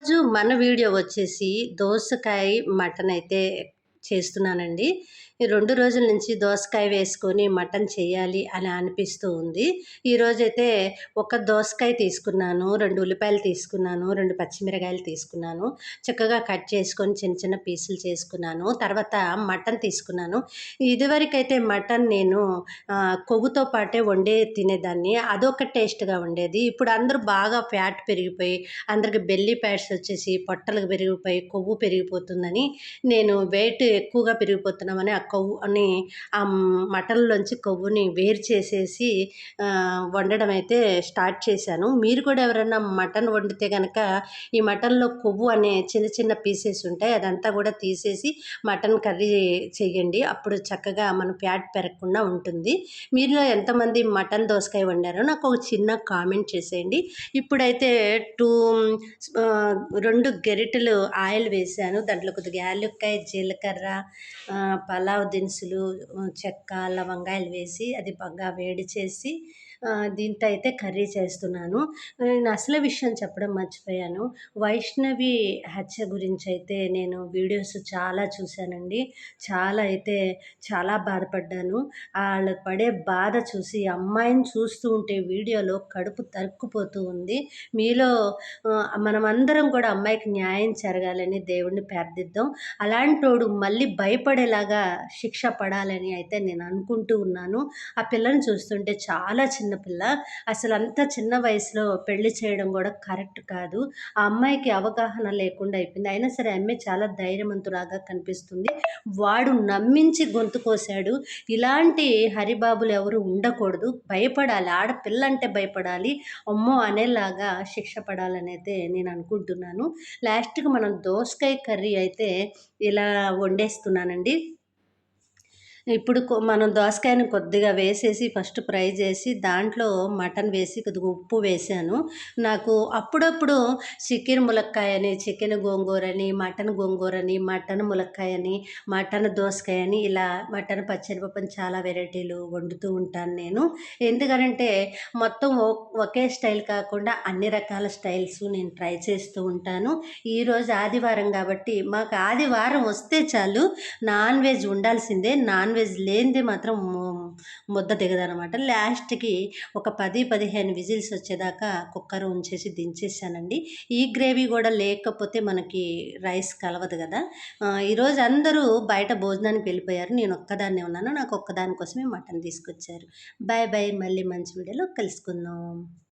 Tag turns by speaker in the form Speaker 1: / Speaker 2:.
Speaker 1: రోజు మన వీడియో వచ్చేసి దోసకాయ మటన్ అయితే చేస్తున్నానండి. ఈ 2 రోజుల నుంచి దోసకాయ వేసుకొని మటన్ చేయాలి అని అనిపిస్తూ ఉంది. ఈరోజైతే ఒక దోసకాయ తీసుకున్నాను, 2 ఉల్లిపాయలు తీసుకున్నాను, 2 పచ్చిమిరకాయలు తీసుకున్నాను. చక్కగా కట్ చేసుకొని చిన్న చిన్న పీసులు చేసుకున్నాను. తర్వాత మటన్ తీసుకున్నాను. ఇదివరకైతే మటన్ నేను కొవ్వుతో పాటే వండే తినేదాన్ని. అదొక టేస్ట్‌గా ఉండేది. ఇప్పుడు అందరూ బాగా ఫ్యాట్ పెరిగిపోయి అందరికి బెల్లీ ఫ్యాట్స్ వచ్చేసి పొట్టలు పెరిగిపోయి కొవ్వు పెరిగిపోతుందని నేను వెయిట్ ఎక్కువగా పెరిగిపోతున్నామని ఆ కొవ్వుని మటన్‌లోంచి కొవ్వుని వేరు చేసేసి వండడం అయితే స్టార్ట్ చేశాను. మీరు కూడా ఎవరైనా మటన్ వండితే గనక ఈ మటన్‌లో కొవ్వు అనే చిన్న చిన్న పీసెస్ ఉంటాయి. అదంతా కూడా తీసేసి మటన్ కర్రీ చేయండి. అప్పుడు చక్కగా మన ఫ్యాట్ పెరగకుండా ఉంటుంది. మీలో ఎంతమంది మటన్ దోసకాయ వండారో నాకు ఒక చిన్న కామెంట్ చేసేయండి. ఇప్పుడైతే 2 గరిటెలు ఆయిల్ వేశాను. దాంట్లో కొద్దిగా యాలుక్కాయ, జీలకర్ర, పలావ్ దినుసులు, చెక్క, లవంగాయలు వేసి అది బాగా వేడి చేసి దీంతో అయితే కర్రీ చేస్తున్నాను. నేను అసలు విషయం చెప్పడం మర్చిపోయాను. వైష్ణవి హత్య గురించయితే నేను వీడియోస్ చాలా చూశానండి. చాలా బాధపడ్డాను. ఆళ్ళు పడే బాధ చూసి అమ్మాయిని చూస్తూ ఉంటే వీడియోలో కడుపు తరుక్కుపోతూ ఉంది. మీలో మనమందరం కూడా అమ్మాయికి న్యాయం జరగాలని దేవుడిని ప్రార్థిద్దాం. అలాంటోడు మళ్ళీ భయపడేలాగా శిక్ష పడాలని అయితే నేను అనుకుంటూ ఉన్నాను. ఆ పిల్లని చూస్తుంటే చాలా చిన్న పిల్ల. అసలంత చిన్న వయసులో పెళ్లి చేయడం కూడా కరెక్ట్ కాదు. ఆ అమ్మాయికి అవగాహన లేకుండా అయిపోయింది. అయినా సరే ఆ అమ్మాయి చాలా ధైర్యవంతురాగా కనిపిస్తుంది. వాడు నమ్మించి గొంతు కోసాడు. ఇలాంటి హరిబాబులు ఎవరు ఉండకూడదు. భయపడాలి. ఆడపిల్లంటే భయపడాలి. అమ్మో! అనేలాగా శిక్ష పడాలనైతే నేను అనుకుంటున్నాను. లాస్ట్‌కి మనం దోసకాయ కర్రీ అయితే ఇలా వండేస్తున్నానండి. ఇప్పుడు మనం దోసకాయని కొద్దిగా వేసేసి ఫస్ట్ ఫ్రై చేసి దాంట్లో మటన్ వేసి కొద్దిగా ఉప్పు వేశాను. నాకు అప్పుడప్పుడు చికెన్ ములక్కాయని, చికెన్ గోంగూరని, మటన్ ములక్కాయని, మటన్ దోసకాయని ఇలా మటన్ పచ్చెనపప్పుని చాలా వెరైటీలు వండుతూ ఉంటాను నేను. ఎందుకనంటే మొత్తం ఒకే స్టైల్ కాకుండా అన్ని రకాల స్టైల్స్ నేను ట్రై చేస్తూ ఉంటాను. ఈరోజు ఆదివారం కాబట్టి మాకు ఆదివారం వస్తే చాలు నాన్ వెజ్ ఉండాల్సిందే. నాన్ వెజ్ లేనిదే మాత్రం ముద్ద దిగదనమాట. లాస్ట్‌కి ఒక 10, 15 విజిల్స్ వచ్చేదాకా కుక్కర్ ఉంచేసి దించేసానండి. ఈ గ్రేవీ గూడా లేకపోతే మనకి రైస్ కలవదు గదా! ఈరోజు అందరూ బయట భోజనానికి వెళ్ళిపోయారు. నేను ఒక్కదాన్నే ఉన్నాను. నాకు ఒక్కదాని కోసమే మటన్ తీసుకొచ్చారు. Bye bye. మళ్ళీ మంచి వీడియోలో కలుసుకుందాం.